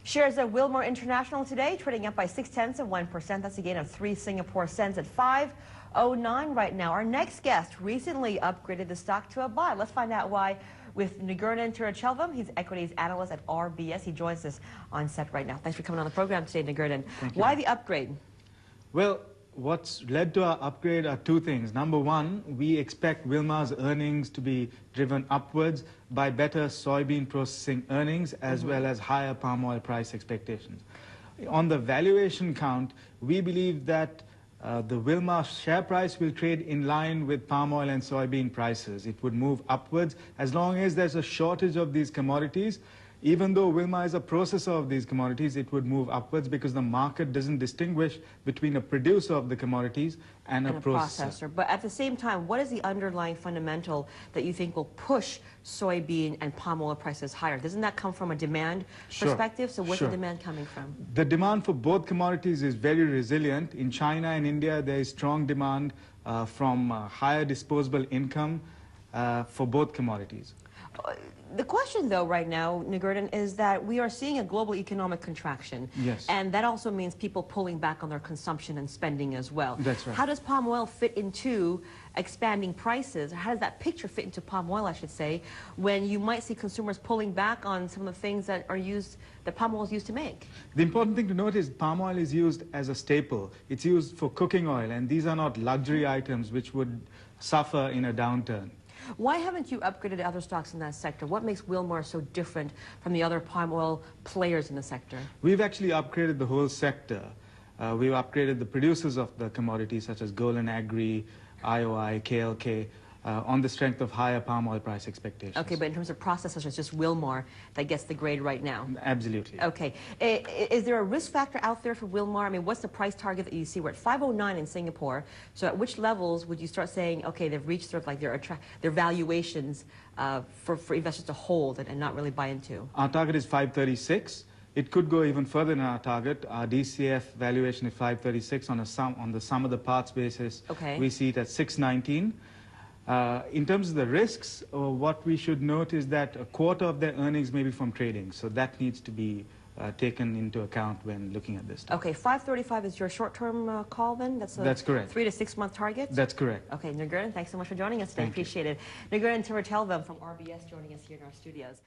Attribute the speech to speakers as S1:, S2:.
S1: Shares of Wilmar International today trading up by 0.6%. That's a gain of 3 Singapore cents at 5.09 right now. Our next guest recently upgraded the stock to a buy. Let's find out why with Nirgunan Tiruchelvam. He's equities analyst at RBS. He joins us on set right now. Thanks for coming on the program today, Nirgunan. Why the upgrade?
S2: Well, what's led to our upgrade are two things. Number one, we expect Wilmar's earnings to be driven upwards by better soybean processing earnings as well as higher palm oil price expectations. On the valuation count, we believe that the Wilmar share price will trade in line with palm oil and soybean prices. It would move upwards as long as there's a shortage of these commodities. Even though Wilmar is a processor of these commodities, it would move upwards because the market doesn't distinguish between a producer of the commodities and a processor.
S1: But at the same time, what is the underlying fundamental that you think will push soybean and palm oil prices higher? Doesn't that come from a demand perspective? So where's the demand coming from?
S2: The demand for both commodities is very resilient. In China and India, there is strong demand from higher disposable income for both commodities.
S1: The question, though, right now, Nirgunan, is that we are seeing a global economic contraction.
S2: Yes.
S1: And that also means people pulling back on their consumption and spending as well.
S2: That's right.
S1: How does palm oil fit into expanding prices? How does that picture fit into palm oil, I should say, when you might see consumers pulling back on some of the things that are used, that palm oil is used to make?
S2: The important thing to note is palm oil is used as a staple. It's used for cooking oil, and these are not luxury items which would suffer in a downturn.
S1: Why haven't you upgraded other stocks in that sector? What makes Wilmar so different from the other palm oil players in the sector?
S2: We've actually upgraded the whole sector. We've upgraded the producers of the commodities such as Golan Agri, IOI, KLK, on the strength of higher palm oil price expectations.
S1: Okay, but in terms of processors, it's just Wilmar that gets the grade right now.
S2: Absolutely.
S1: Okay. Is there a risk factor out there for Wilmar? I mean, what's the price target that you see? We're at 509 in Singapore. So at which levels would you start saying, okay, they've reached sort of like their valuations for investors to hold and not really buy into?
S2: Our target is 536. It could go even further than our target. Our DCF valuation is 536 on the sum of the parts basis.
S1: Okay.
S2: We see it at 619. In terms of the risks, what we should note is that a quarter of their earnings may be from trading, so that needs to be taken into account when looking at this.
S1: Okay, 535 is your short-term call then? That's
S2: correct.
S1: 3 to 6 month target?
S2: That's correct.
S1: Okay, Nirgunan, thanks so much for joining us today. Appreciate it. Nirgunan Tiruchelvam from RBS joining us here in our studios.